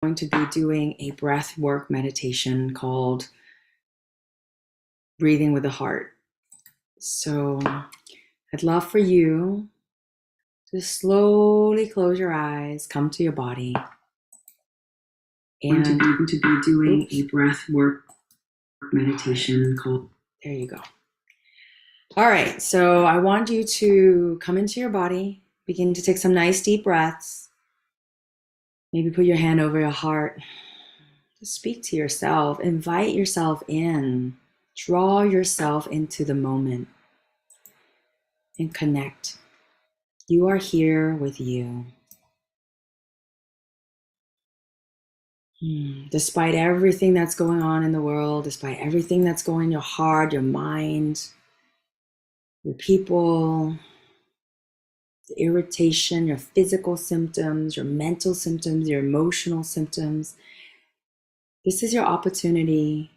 going to be doing a breath work meditation called Breathing with the Heart. So I'd love for you to slowly close your eyes, come to your body, and to be doing a breath work meditation called, there you go. All right, so I want you to come into your body, begin to take some nice deep breaths. Maybe put your hand over your heart. Just speak to yourself, invite yourself in, draw yourself into the moment and connect. You are here with you. Despite everything that's going on in the world, despite everything that's going in your heart, your mind, your people, the irritation, your physical symptoms, your mental symptoms, your emotional symptoms, this is your opportunity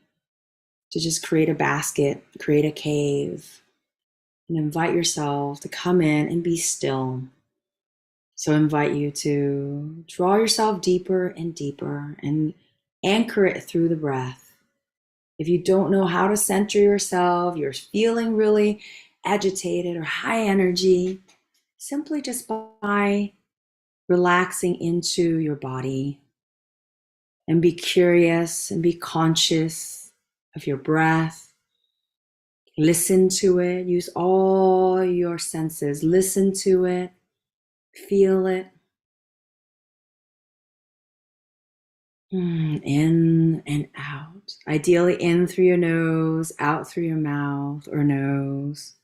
to just create a basket, create a cave, and invite yourself to come in and be still. So I invite you to draw yourself deeper and deeper and anchor it through the breath. If you don't know how to center yourself, you're feeling really agitated or high energy, simply just by relaxing into your body and be curious and be conscious of your breath. Listen to it, use all your senses, listen to it, feel it. In and out. Ideally in through your nose, out through your mouth or nose.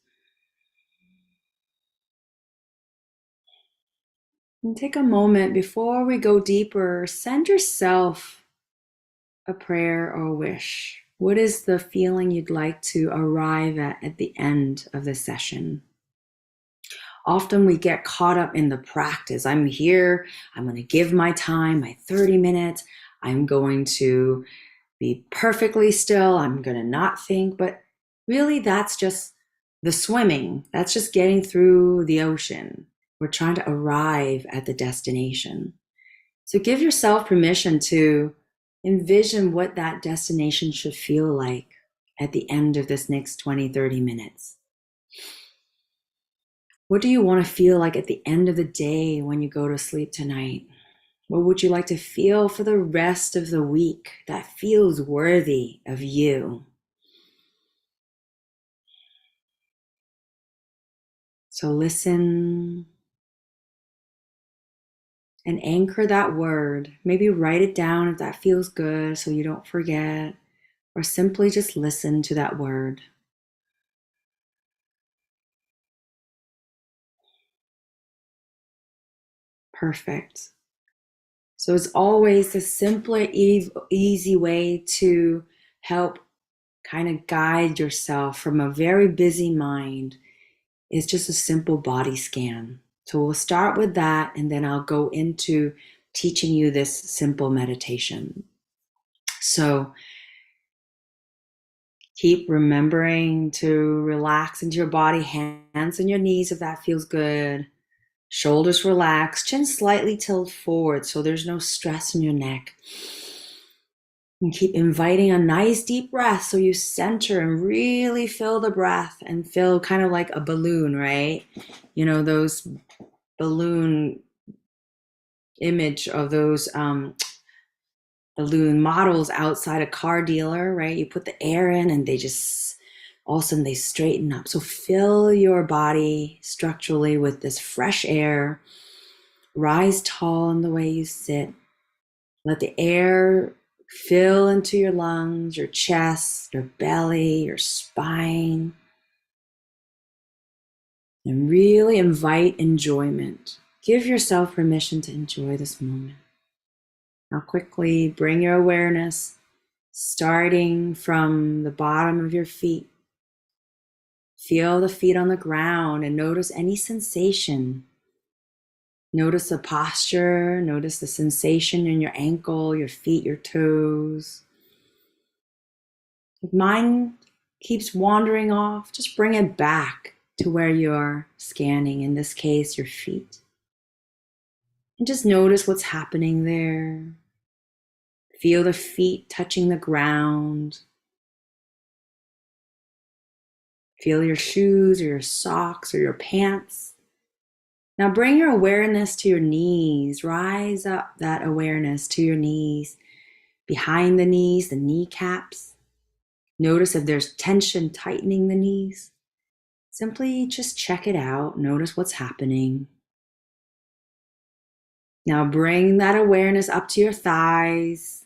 And take a moment before we go deeper, send yourself a prayer or a wish. What is the feeling you'd like to arrive at the end of the session? Often we get caught up in the practice. I'm here, I'm going to give my time, my 30 minutes. I'm going to be perfectly still. I'm going to not think. But really, that's just the swimming. That's just getting through the ocean. We're trying to arrive at the destination. So give yourself permission to envision what that destination should feel like at the end of this next 20, 30 minutes. What do you want to feel like at the end of the day when you go to sleep tonight? What would you like to feel for the rest of the week that feels worthy of you? So listen and anchor that word. Maybe write it down if that feels good so you don't forget, or simply just listen to that word. Perfect. So it's always the simpler, easy way to help kind of guide yourself from a very busy mind is just a simple body scan. So we'll start with that, and then I'll go into teaching you this simple meditation. So keep remembering to relax into your body, hands on your knees if that feels good. Shoulders relaxed, chin slightly tilted forward so there's no stress in your neck. And keep inviting a nice deep breath so you center and really feel the breath and feel kind of like a balloon, right? You know, those balloon image of those balloon models outside a car dealer, right? You put the air in and they just, all of a sudden they straighten up. So fill your body structurally with this fresh air. Rise tall in the way you sit. Let the air fill into your lungs, your chest, your belly, your spine. And really invite enjoyment. Give yourself permission to enjoy this moment. Now quickly bring your awareness starting from the bottom of your feet. Feel the feet on the ground and notice any sensation. Notice the posture, notice the sensation in your ankle, your feet, your toes. If mind keeps wandering off, just bring it back to where you're scanning, in this case, your feet. And just notice what's happening there. Feel the feet touching the ground. Feel your shoes or your socks or your pants. Now bring your awareness to your knees. Rise up that awareness to your knees. Behind the knees, the kneecaps. Notice if there's tension tightening the knees. Simply just check it out. Notice what's happening. Now bring that awareness up to your thighs,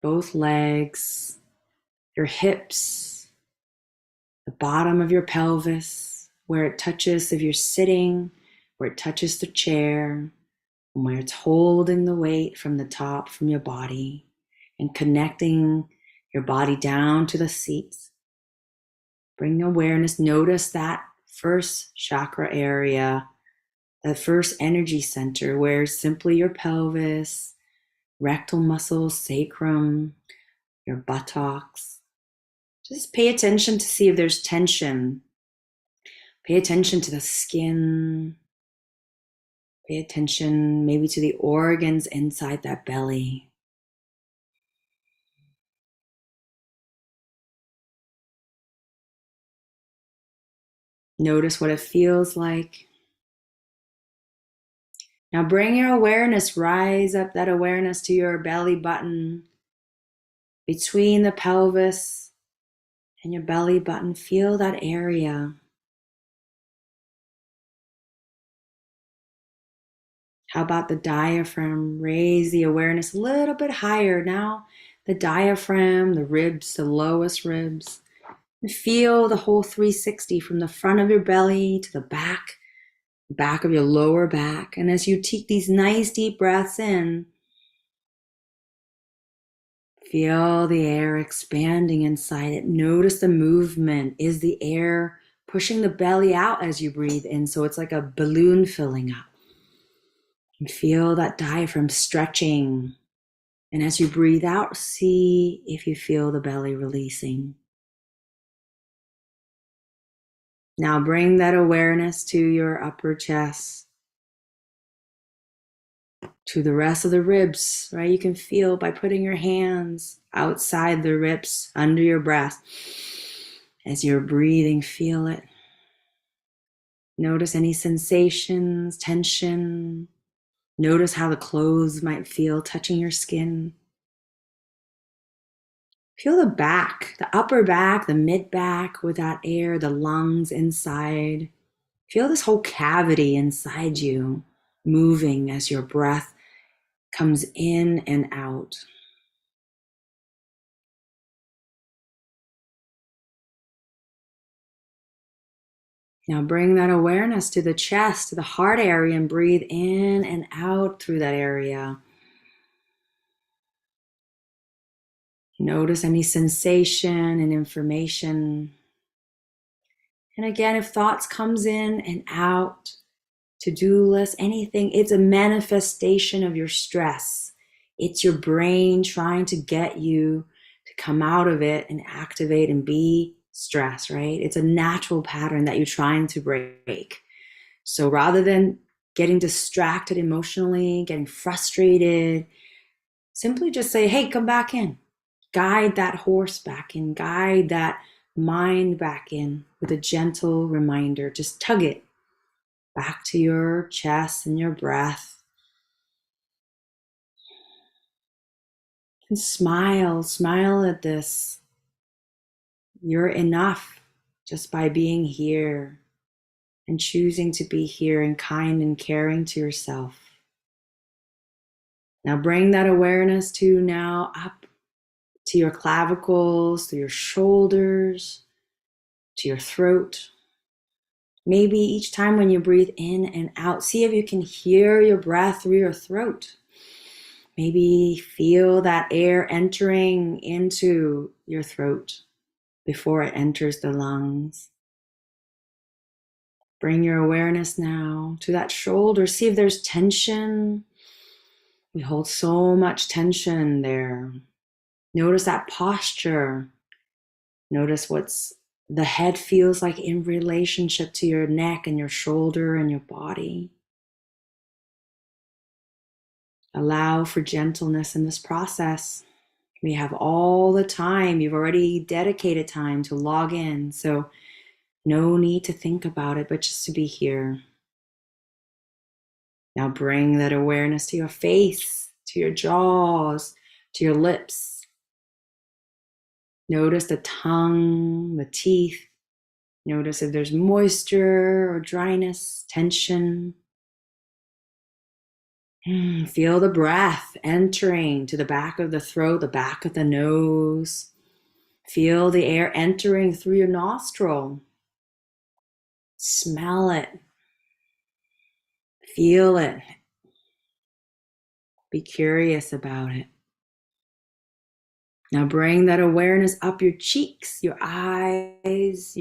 both legs, your hips, the bottom of your pelvis, where it touches if you're sitting, where it touches the chair, and where it's holding the weight from the top from your body and connecting your body down to the seats. Bring awareness, notice that first chakra area, that first energy center where simply your pelvis, rectal muscles, sacrum, your buttocks. Just pay attention to see if there's tension. Pay attention to the skin. Pay attention maybe to the organs inside that belly. Notice what it feels like. Now bring your awareness, rise up that awareness to your belly button. Between the pelvis and your belly button, feel that area. How about the diaphragm? Raise the awareness a little bit higher. Now the diaphragm, the ribs, the lowest ribs. And feel the whole 360 from the front of your belly to the back of your lower back. And as you take these nice deep breaths in, feel the air expanding inside it. Notice the movement. Is the air pushing the belly out as you breathe in? So it's like a balloon filling up. And feel that diaphragm stretching. And as you breathe out, see if you feel the belly releasing. Now bring that awareness to your upper chest, to the rest of the ribs, right? You can feel by putting your hands outside the ribs, under your breast. As you're breathing, feel it. Notice any sensations, tension. Notice how the clothes might feel touching your skin. Feel the back, the upper back, the mid back with that air, the lungs inside. Feel this whole cavity inside you moving as your breath comes in and out. Now bring that awareness to the chest, to the heart area, and breathe in and out through that area. Notice any sensation and information. And again, if thoughts comes in and out, to-do list, anything, it's a manifestation of your stress. It's your brain trying to get you to come out of it and activate and be stressed, right? It's a natural pattern that you're trying to break. So rather than getting distracted emotionally, getting frustrated, simply just say, hey, come back in. Guide that horse back in, guide that mind back in with a gentle reminder. Just tug it back to your chest and your breath. And smile at this. You're enough just by being here and choosing to be here and kind and caring to yourself. Now bring that awareness to now up to your clavicles, to your shoulders, to your throat. Maybe each time when you breathe in and out, see if you can hear your breath through your throat. Maybe feel that air entering into your throat before it enters the lungs. Bring your awareness now to that shoulder. See if there's tension. We hold so much tension there. Notice that posture. Notice what's the head feels like in relationship to your neck and your shoulder and your body. Allow for gentleness in this process. We have all the time. You've already dedicated time to log in. So no need to think about it, but just to be here. Now bring that awareness to your face, to your jaws, to your lips. Notice the tongue, the teeth. Notice if there's moisture or dryness, tension. Feel the breath entering to the back of the throat, the back of the nose. Feel the air entering through your nostril. Smell it. Feel it. Be curious about it. Now bring that awareness up your cheeks, your eyes,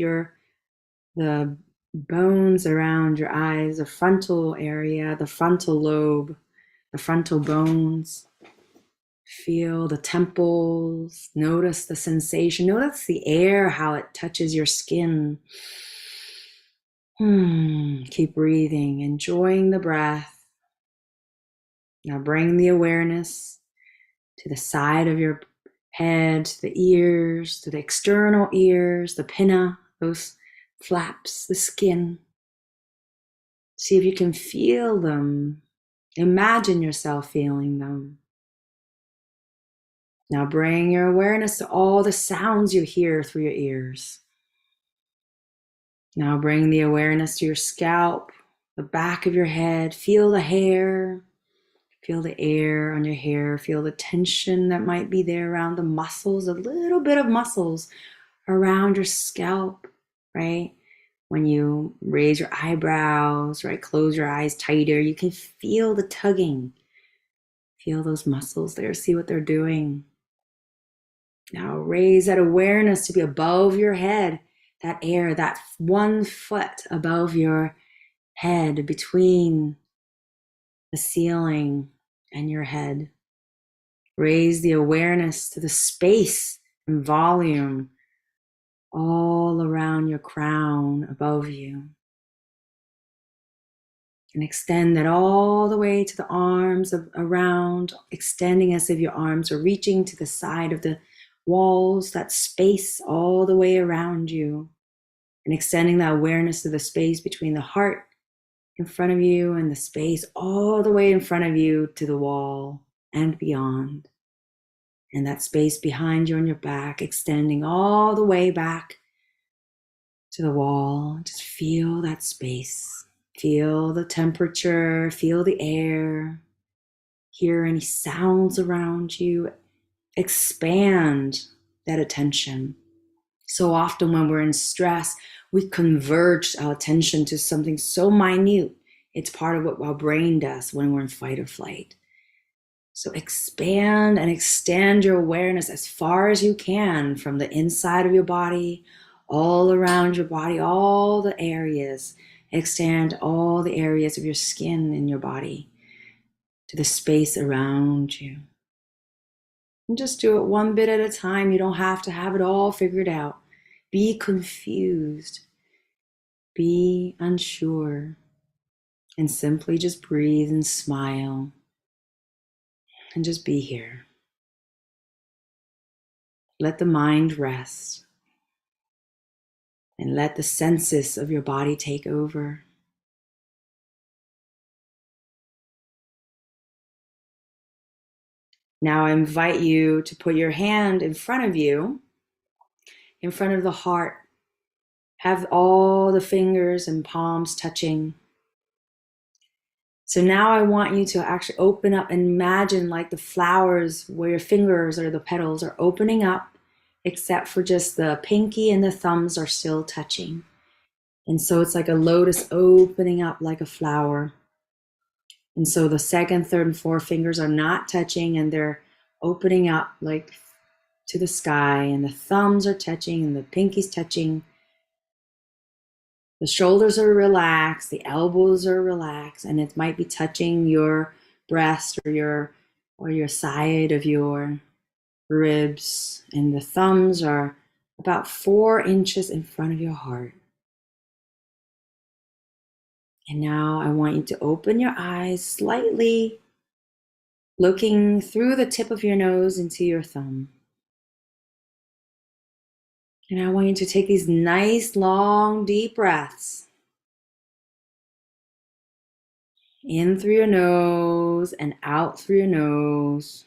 the bones around your eyes, the frontal area, the frontal lobe, the frontal bones. Feel the temples. Notice the sensation. Notice the air, how it touches your skin. Keep breathing, enjoying the breath. Now bring the awareness to the side of your head, to the ears, to the external ears, the pinna, those flaps, the skin. See if you can feel them. Imagine yourself feeling them. Now bring your awareness to all the sounds you hear through your ears. Now bring the awareness to your scalp, the back of your head. Feel the hair. Feel the air on your hair. Feel the tension that might be there around the muscles, a little bit of muscles around your scalp, right? When you raise your eyebrows, right? Close your eyes tighter. You can feel the tugging. Feel those muscles there. See what they're doing. Now raise that awareness to be above your head. That air, that 1 foot above your head, between the ceiling and your head. Raise the awareness to the space and volume all around your crown above you. And extend that all the way to the arms around, extending as if your arms are reaching to the side of the walls, that space all the way around you. And extending that awareness to the space between the heart in front of you and the space all the way in front of you to the wall and beyond. And that space behind you on your back, extending all the way back to the wall. Just feel that space. Feel the temperature, feel the air, hear any sounds around you. Expand that attention. So often when we're in stress, we converge our attention to something so minute. It's part of what our brain does when we're in fight or flight. So expand and extend your awareness as far as you can from the inside of your body, all around your body, all the areas. Extend all the areas of your skin in your body to the space around you. And just do it one bit at a time. You don't have to have it all figured out. Be confused. Be unsure. And simply just breathe and smile. And just be here. Let the mind rest. And let the senses of your body take over. Now I invite you to put your hand in front of you, in front of the heart. Have all the fingers and palms touching. So now I want you to actually open up and imagine like the flowers where your fingers or the petals are opening up, except for just the pinky and the thumbs are still touching. And so it's like a lotus opening up like a flower. And so the second, third, and fourth fingers are not touching and they're opening up like to the sky, and the thumbs are touching and the pinky's touching. The shoulders are relaxed, the elbows are relaxed, and it might be touching your breast or your side of your ribs. And the thumbs are about 4 inches in front of your heart. And now I want you to open your eyes slightly looking through the tip of your nose into your thumb. And I want you to take these nice, long, deep breaths. In through your nose and out through your nose.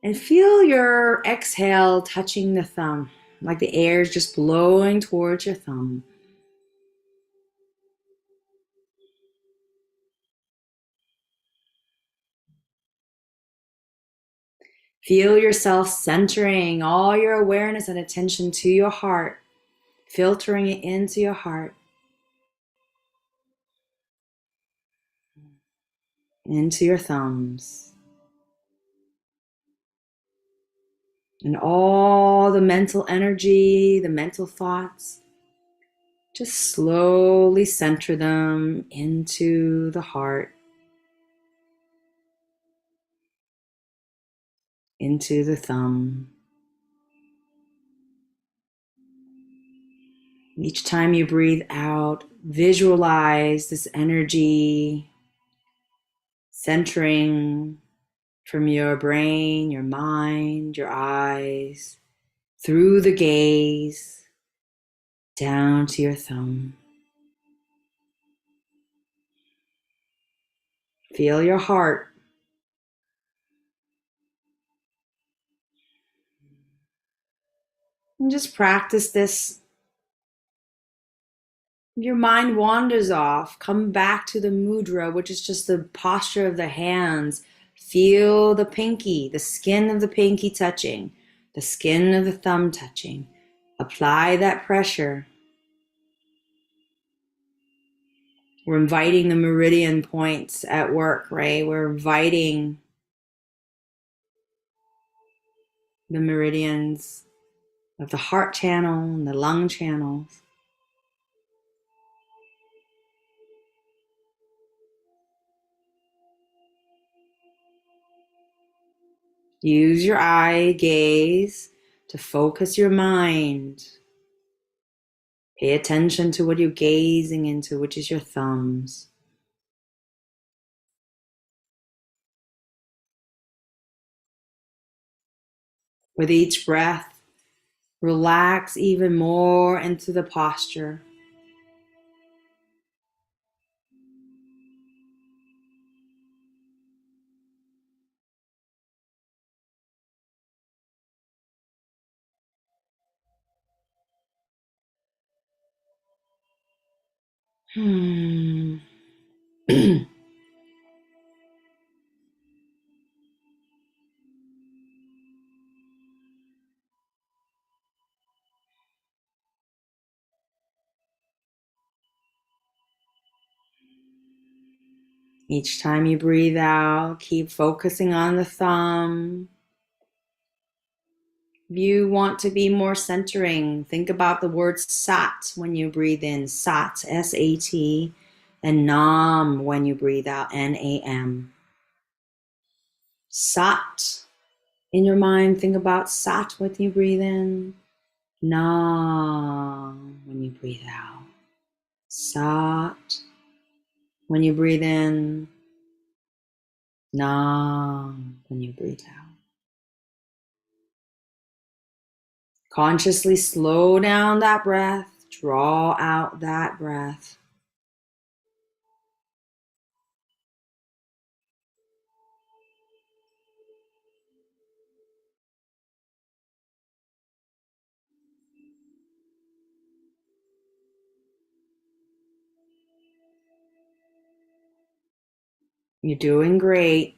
And feel your exhale touching the thumb, like the air is just blowing towards your thumb. Feel yourself centering all your awareness and attention to your heart, filtering it into your heart, into your thumbs. And all the mental energy, the mental thoughts, just slowly center them into the heart, into the thumb. Each time you breathe out, visualize this energy centering from your brain, your mind, your eyes, through the gaze, down to your thumb. Feel your heart. And just practice this. If your mind wanders off, come back to the mudra, which is just the posture of the hands. Feel the pinky, the skin of the pinky touching, the skin of the thumb touching. Apply that pressure. We're inviting the meridian points at work, right? We're inviting the meridians of the heart channel and the lung channels. Use your eye gaze to focus your mind. Pay attention to what you're gazing into, which is your thumbs. With each breath, relax even more into the posture. Each time you breathe out, keep focusing on the thumb. If you want to be more centering, think about the word sat when you breathe in, sat, S-A-T, and nam when you breathe out, N-A-M. Sat. In your mind, think about sat when you breathe in, nam when you breathe out. Sat when you breathe in, nam when you breathe out. Consciously slow down that breath, draw out that breath. You're doing great.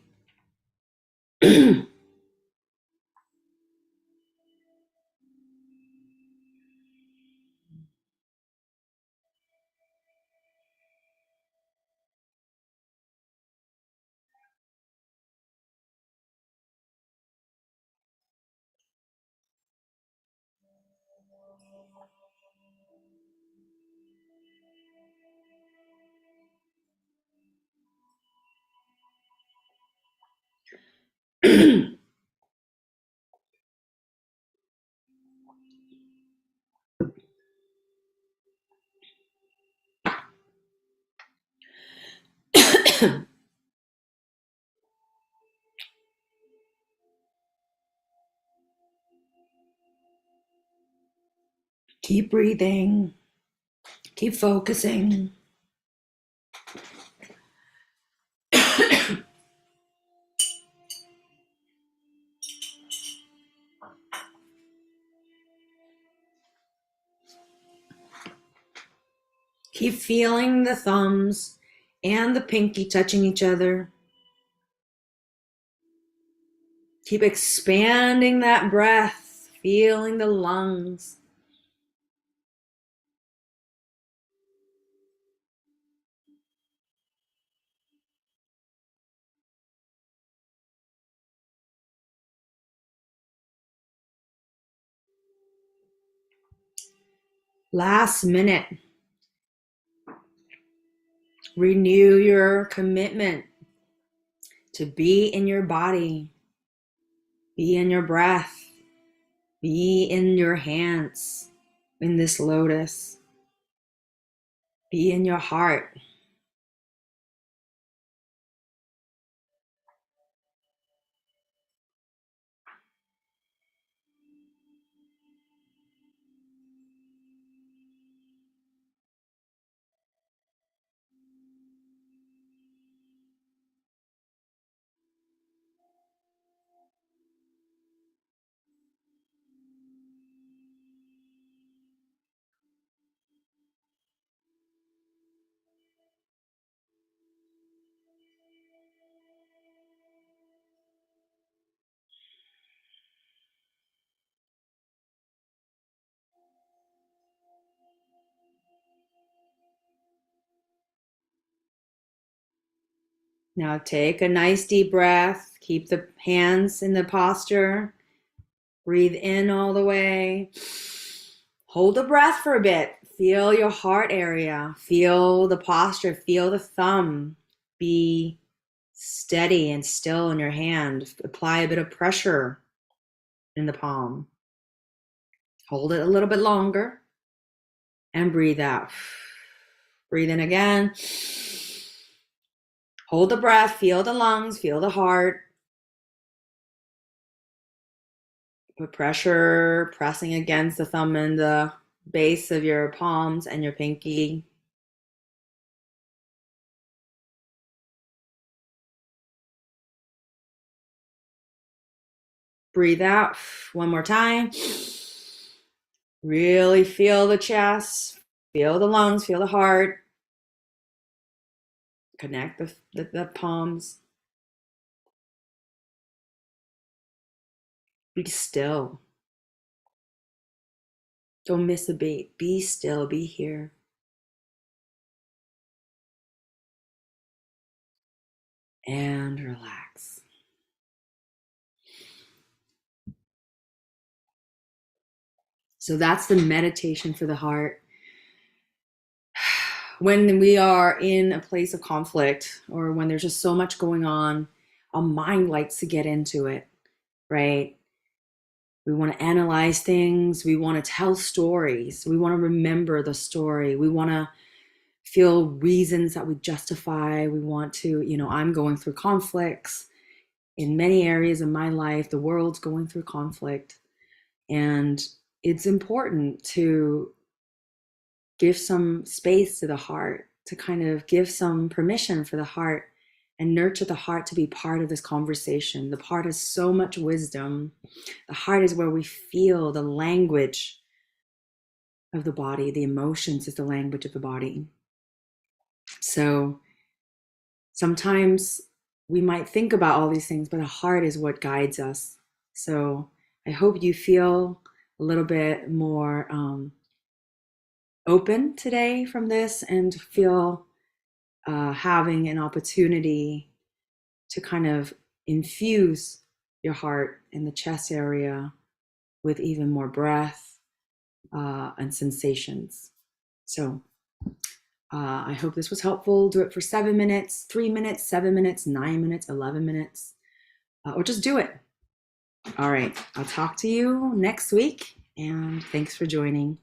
Keep breathing. Keep focusing. Keep feeling the thumbs and the pinky touching each other. Keep expanding that breath, feeling the lungs. Last minute. Renew your commitment to be in your body, be in your breath, be in your hands in this lotus, be in your heart. Now take a nice deep breath. Keep the hands in the posture. Breathe in all the way. Hold the breath for a bit. Feel your heart area. Feel the posture. Feel the thumb. Be steady and still in your hand. Apply a bit of pressure in the palm. Hold it a little bit longer and breathe out. Breathe in again. Hold the breath. Feel the lungs. Feel the heart. Put pressure, pressing against the thumb and the base of your palms and your pinky. Breathe out one more time. Really feel the chest, feel the lungs, feel the heart. Connect the palms. Be still. Don't miss a beat. Be still, be here. And relax. So that's the meditation for the heart. When we are in a place of conflict or when there's just so much going on, our mind likes to get into it, right? We want to analyze things. We want to tell stories. We want to remember the story. We want to feel reasons that we justify. We want to, I'm going through conflicts in many areas of my life. The world's going through conflict. And it's important to give some space to the heart, to kind of give some permission for the heart and nurture the heart to be part of this conversation. The heart has so much wisdom. The heart is where we feel the language of the body. The emotions is the language of the body. So sometimes we might think about all these things, but the heart is what guides us. So I hope you feel a little bit more open today from this and feel having an opportunity to kind of infuse your heart in the chest area with even more breath and sensations. So I hope this was helpful. Do it for 7 minutes, 3 minutes, 7 minutes, 9 minutes, 11 minutes, or just do it. All right, I'll talk to you next week, and thanks for joining.